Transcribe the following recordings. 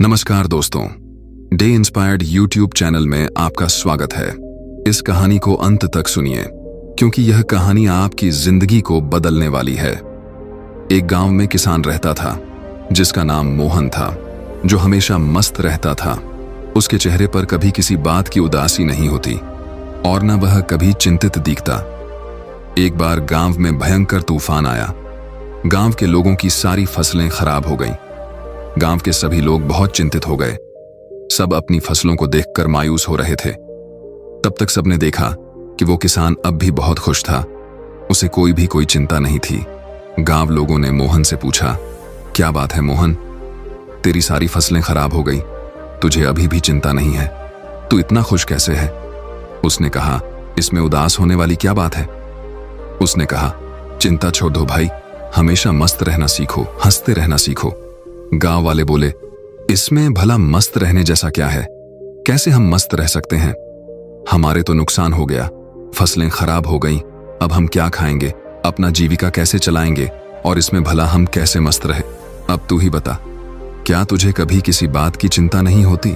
नमस्कार दोस्तों, day inspired YouTube channel में आपका स्वागत है। इस कहानी को अंत तक सुनिए क्योंकि यह कहानी आपकी जिंदगी को बदलने वाली है। एक गांव में किसान रहता था जिसका नाम मोहन था, जो हमेशा मस्त रहता था। उसके चेहरे पर कभी किसी बात की उदासी नहीं होती और न वह कभी चिंतित दिखता। एक बार गांव में भयंकर तूफान आया। गांव के लोगों की सारी फसलें खराब हो गईं। गांव के सभी लोग बहुत चिंतित हो गए। सब अपनी फसलों को देखकर मायूस हो रहे थे। तब तक सबने देखा कि वो किसान अब भी बहुत खुश था। उसे कोई चिंता नहीं थी। गांव लोगों ने मोहन से पूछा, क्या बात है मोहन, तेरी सारी फसलें खराब हो गई, तुझे अभी भी चिंता नहीं है, तू इतना खुश कैसे है? उसने कहा, इसमें उदास होने वाली क्या बात है? उसने कहा, चिंता छोड़ दो भाई, हमेशा मस्त रहना सीखो, हंसते रहना सीखो। गांव वाले बोले, इसमें भला मस्त रहने जैसा क्या है? कैसे हम मस्त रह सकते हैं? हमारे तो नुकसान हो गया, फसलें खराब हो गईं, अब हम क्या खाएंगे, अपना जीविका कैसे चलाएंगे और इसमें भला हम कैसे मस्त रहे? अब तू ही बता, क्या तुझे कभी किसी बात की चिंता नहीं होती?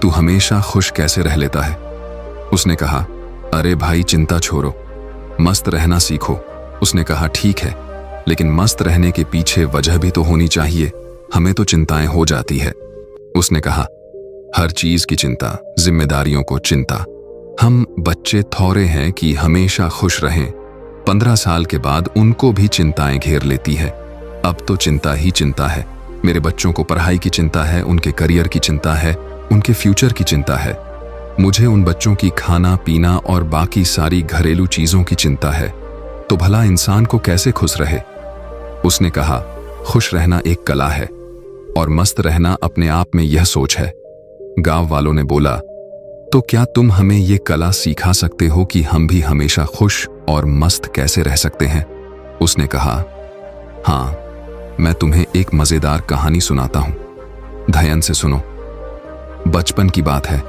तू हमेशा खुश कैसे रह लेता है? उसने कहा, अरे भाई चिंता छोड़ो, मस्त रहना सीखो। उसने कहा, ठीक है, लेकिन मस्त रहने के पीछे वजह भी तो होनी चाहिए, हमें तो चिंताएं हो जाती है। उसने कहा, हर चीज की चिंता, जिम्मेदारियों को चिंता। हम बच्चे थोड़े हैं कि हमेशा खुश रहें। 15 साल के बाद उनको भी चिंताएं घेर लेती है। अब तो चिंता ही चिंता है। मेरे बच्चों को पढ़ाई की चिंता है, उनके करियर की चिंता है, उनके फ्यूचर की चिंता है। मुझे उन बच्चों की खाना पीना और बाकी सारी घरेलू चीजों की चिंता है। तो भला इंसान को कैसे खुश रहे? उसने कहा, खुश रहना एक कला है और मस्त रहना अपने आप में यह सोच है। गांव वालों ने बोला, तो क्या तुम हमें यह कला सिखा सकते हो कि हम भी हमेशा खुश और मस्त कैसे रह सकते हैं? उसने कहा, हाँ, मैं तुम्हें एक मजेदार कहानी सुनाता हूं, ध्यान से सुनो। बचपन की बात है।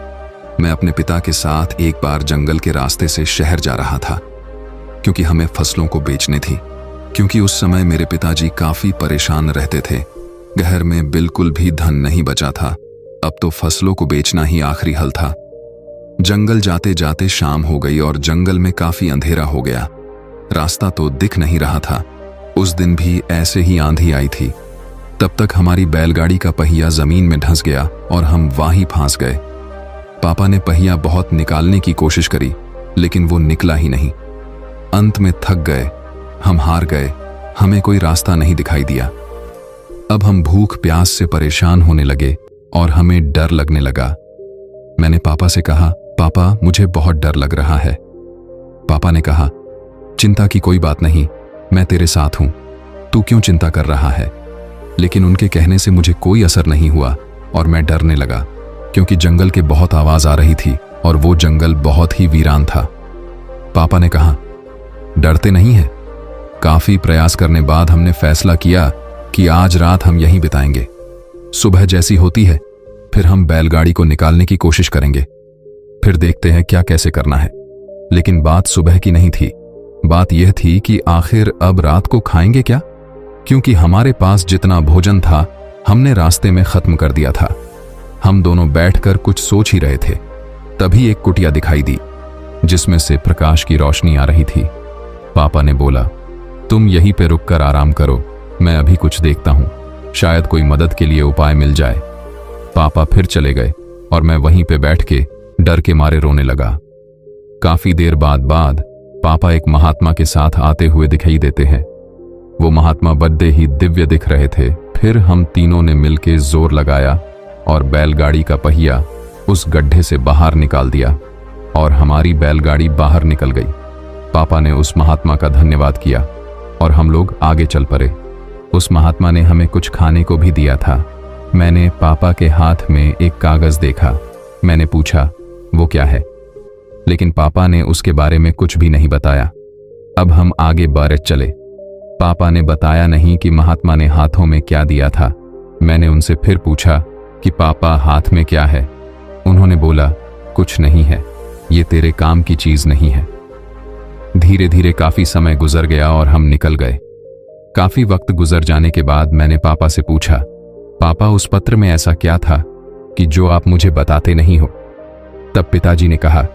मैं अपने पिता के साथ एक बार जंगल के रास्ते से शहर जा रहा था क्योंकि हमें फसलों को बेचनी थी। क्योंकि उस समय मेरे पिताजी काफी परेशान रहते थे। घर में बिल्कुल भी धन नहीं बचा था। अब तो फसलों को बेचना ही आखिरी हल था। जंगल जाते जाते शाम हो गई और जंगल में काफी अंधेरा हो गया। रास्ता तो दिख नहीं रहा था। उस दिन भी ऐसे ही आंधी आई थी। तब तक हमारी बैलगाड़ी का पहिया जमीन में धंस गया और हम वहीं फंस गए। पापा ने पहिया बहुत निकालने की कोशिश करी, लेकिन वो निकला ही नहीं। अंत में थक गए, हम हार गए, हमें कोई रास्ता नहीं दिखाई दिया। अब हम भूख प्यास से परेशान होने लगे और हमें डर लगने लगा। मैंने पापा से कहा, पापा मुझे बहुत डर लग रहा है। पापा ने कहा, चिंता की कोई बात नहीं, मैं तेरे साथ हूं, तू क्यों चिंता कर रहा है? लेकिन उनके कहने से मुझे कोई असर नहीं हुआ और मैं डरने लगा क्योंकि जंगल के बहुत आवाज आ रही थी और वो जंगल बहुत ही वीरान था। पापा ने कहा, डरते नहीं है? काफी प्रयास करने बाद हमने फैसला किया कि आज रात हम यहीं बिताएंगे। सुबह जैसी होती है फिर हम बैलगाड़ी को निकालने की कोशिश करेंगे, फिर देखते हैं क्या कैसे करना है। लेकिन बात सुबह की नहीं थी। बात यह थी कि आखिर अब रात को खाएंगे क्या? क्योंकि हमारे पास जितना भोजन था हमने रास्ते में खत्म कर दिया था। हम दोनों बैठकर कुछ सोच ही रहे थे। तभी एक कुटिया दिखाई दी जिसमें से प्रकाश की रोशनी आ रही थी। पापा ने बोला, तुम यहीं पे रुककर आराम करो, मैं अभी कुछ देखता हूं, शायद कोई मदद के लिए उपाय मिल जाए। पापा फिर चले गए और मैं वहीं पे बैठ के डर के मारे रोने लगा। काफी देर बाद पापा एक महात्मा के साथ आते हुए दिखाई देते हैं। वो महात्मा बड़े ही दिव्य दिख रहे थे। फिर हम तीनों ने मिलकर जोर लगाया और बैलगाड़ी का पहिया उस गड्ढे से बाहर निकाल दिया और हमारी बैलगाड़ी बाहर निकल गई। पापा ने उस महात्मा का धन्यवाद किया और हम लोग आगे चल पड़े। उस महात्मा ने हमें कुछ खाने को भी दिया था। मैंने पापा के हाथ में एक कागज देखा। मैंने पूछा, वो क्या है? लेकिन पापा ने उसके बारे में कुछ भी नहीं बताया। अब हम आगे बढ़ चले। पापा ने बताया नहीं कि महात्मा ने हाथों में क्या दिया था। मैंने उनसे फिर पूछा कि पापा हाथ में क्या है? उन्होंने बोला, कुछ नहीं है, ये तेरे काम की चीज नहीं है। धीरे धीरे काफी समय गुजर गया और हम निकल गए। काफी वक्त गुजर जाने के बाद मैंने पापा से पूछा, पापा, उस पत्र में ऐसा क्या था कि जो आप मुझे बताते नहीं हो? तब पिताजी ने कहा,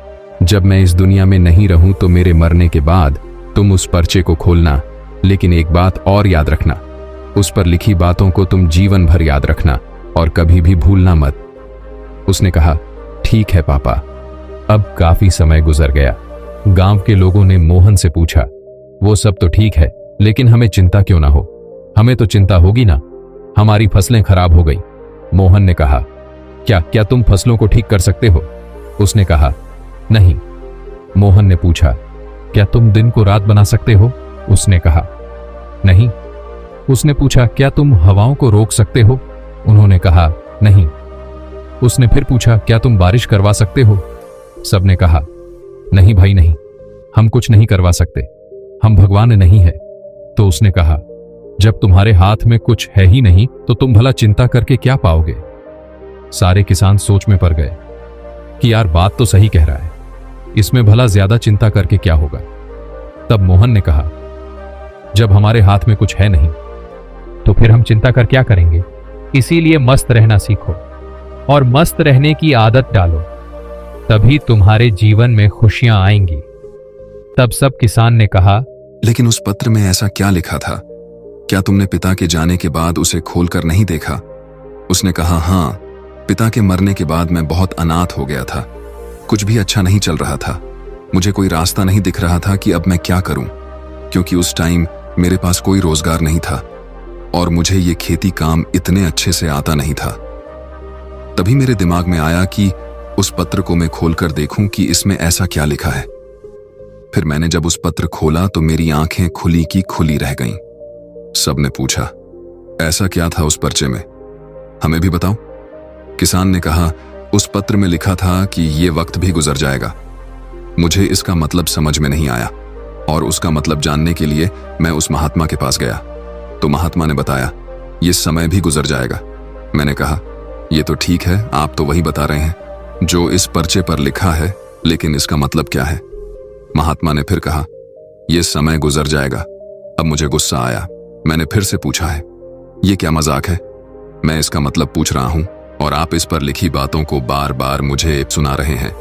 जब मैं इस दुनिया में नहीं रहूं तो मेरे मरने के बाद तुम उस पर्चे को खोलना, लेकिन एक बात और याद रखना, उस पर लिखी बातों को तुम जीवन भर याद रखना और कभी भी भूलना मत। उसने कहा, ठीक है पापा। अब काफी समय गुजर गया। गांव के लोगों ने मोहन से पूछा, वो सब तो ठीक है, लेकिन हमें चिंता क्यों ना हो? हमें तो चिंता होगी ना, हमारी फसलें खराब हो गई। मोहन ने कहा, क्या तुम फसलों को ठीक कर सकते हो? उसने कहा, नहीं। मोहन ने पूछा, क्या तुम दिन को रात बना सकते हो? उसने कहा, नहीं। उसने पूछा, क्या तुम हवाओं को रोक सकते हो? उन्होंने कहा, नहीं। उसने फिर पूछा, क्या तुम बारिश करवा सकते हो? सबने कहा, नहीं भाई नहीं, हम कुछ नहीं करवा सकते, हम भगवान नहीं है। तो उसने कहा, जब तुम्हारे हाथ में कुछ है ही नहीं तो तुम भला चिंता करके क्या पाओगे? सारे किसान सोच में पड़ गए कि यार बात तो सही कह रहा है, इसमें भला ज्यादा चिंता करके क्या होगा। तब मोहन ने कहा, जब हमारे हाथ में कुछ है नहीं तो फिर हम चिंता कर क्या करेंगे? इसीलिए मस्त रहना सीखो और मस्त रहने की आदत डालो, तभी तुम्हारे जीवन में खुशियां आएंगी। तब सब किसान ने कहा, लेकिन उस पत्र में ऐसा क्या लिखा था? क्या तुमने पिता के जाने के बाद उसे खोलकर नहीं देखा? उसने कहा, हाँ, पिता के मरने के बाद मैं बहुत अनाथ हो गया था, कुछ भी अच्छा नहीं चल रहा था, मुझे कोई रास्ता नहीं दिख रहा था कि अब मैं क्या करूं, क्योंकि उस टाइम मेरे पास कोई रोजगार नहीं था और मुझे ये खेती काम इतने अच्छे से आता नहीं था। तभी मेरे दिमाग में आया कि उस पत्र को मैं खोलकर देखूं कि इसमें ऐसा क्या लिखा है। फिर मैंने जब उस पत्र खोला तो मेरी आंखें खुली की खुली रह गईं। सबने पूछा, ऐसा क्या था उस पर्चे में, हमें भी बताओ। किसान ने कहा, उस पत्र में लिखा था कि ये वक्त भी गुजर जाएगा। मुझे इसका मतलब समझ में नहीं आया और उसका मतलब जानने के लिए मैं उस महात्मा के पास गया तो महात्मा ने बताया, ये समय भी गुजर जाएगा। मैंने कहा, ये तो ठीक है, आप तो वही बता रहे हैं जो इस पर्चे पर लिखा है, लेकिन इसका मतलब क्या है? महात्मा ने फिर कहा, यह समय गुजर जाएगा। अब मुझे गुस्सा आया, मैंने फिर से पूछा है, ये क्या मजाक है? मैं इसका मतलब पूछ रहा हूं और आप इस पर लिखी बातों को बार बार मुझे सुना रहे हैं।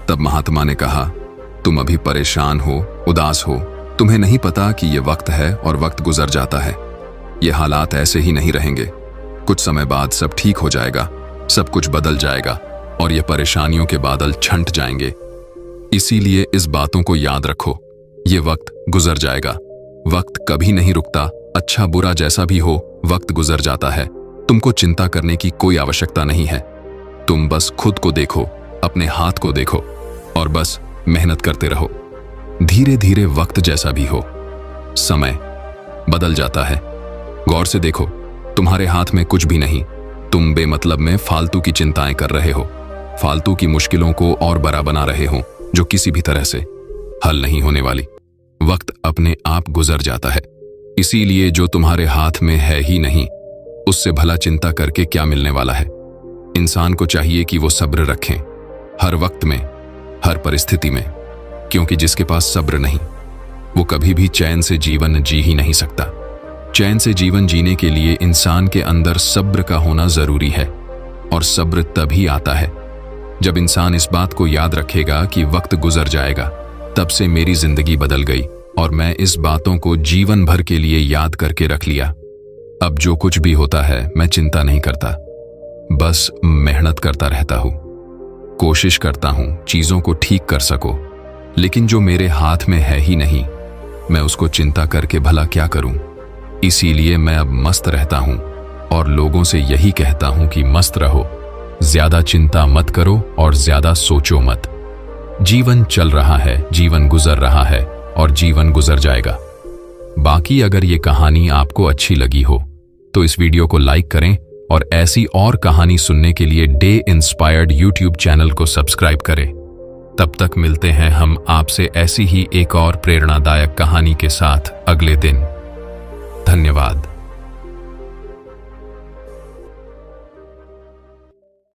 तब महात्मा ने कहा, तुम अभी परेशान हो, उदास हो, तुम्हें नहीं पता कि यह वक्त है और वक्त गुजर जाता है। ये हालात ऐसे ही नहीं रहेंगे, कुछ समय बाद सब ठीक हो जाएगा, सब कुछ बदल जाएगा और ये परेशानियों के बादल छंट जाएंगे। इसीलिए इस बातों को याद रखो, ये वक्त गुजर जाएगा, वक्त कभी नहीं रुकता, अच्छा बुरा जैसा भी हो वक्त गुजर जाता है। तुमको चिंता करने की कोई आवश्यकता नहीं है, तुम बस खुद को देखो, अपने हाथ को देखो और बस मेहनत करते रहो। धीरे धीरे वक्त जैसा भी हो, समय बदल जाता है। गौर से देखो, तुम्हारे हाथ में कुछ भी नहीं, तुम बेमतलब में फालतू की चिंताएं कर रहे हो, फालतू की मुश्किलों को और बड़ा बना रहे हो जो किसी भी तरह से हल नहीं होने वाली। वक्त अपने आप गुजर जाता है, इसीलिए जो तुम्हारे हाथ में है ही नहीं उससे भला चिंता करके क्या मिलने वाला है। इंसान को चाहिए कि वो सब्र रखें हर वक्त में, हर परिस्थिति में, क्योंकि जिसके पास सब्र नहीं वो कभी भी चैन से जीवन जी ही नहीं सकता। चैन से जीवन जीने के लिए इंसान के अंदर सब्र का होना जरूरी है और सब्र तभी आता है जब इंसान इस बात को याद रखेगा कि वक्त गुजर जाएगा। तब से मेरी जिंदगी बदल गई और मैं इस बातों को जीवन भर के लिए याद करके रख लिया। अब जो कुछ भी होता है मैं चिंता नहीं करता, बस मेहनत करता रहता हूं, कोशिश करता हूं चीजों को ठीक कर सको। लेकिन जो मेरे हाथ में है ही नहीं मैं उसको चिंता करके भला क्या करूं। इसीलिए मैं अब मस्त रहता हूं और लोगों से यही कहता हूं कि मस्त रहो, ज्यादा चिंता मत करो और ज्यादा सोचो मत। जीवन चल रहा है, जीवन गुजर रहा है और जीवन गुजर जाएगा। बाकी अगर ये कहानी आपको अच्छी लगी हो तो इस वीडियो को लाइक करें और ऐसी और कहानी सुनने के लिए डे इंस्पायर्ड यूट्यूब चैनल को सब्सक्राइब करें। तब तक मिलते हैं हम आपसे ऐसी ही एक और प्रेरणादायक कहानी के साथ अगले दिन। धन्यवाद।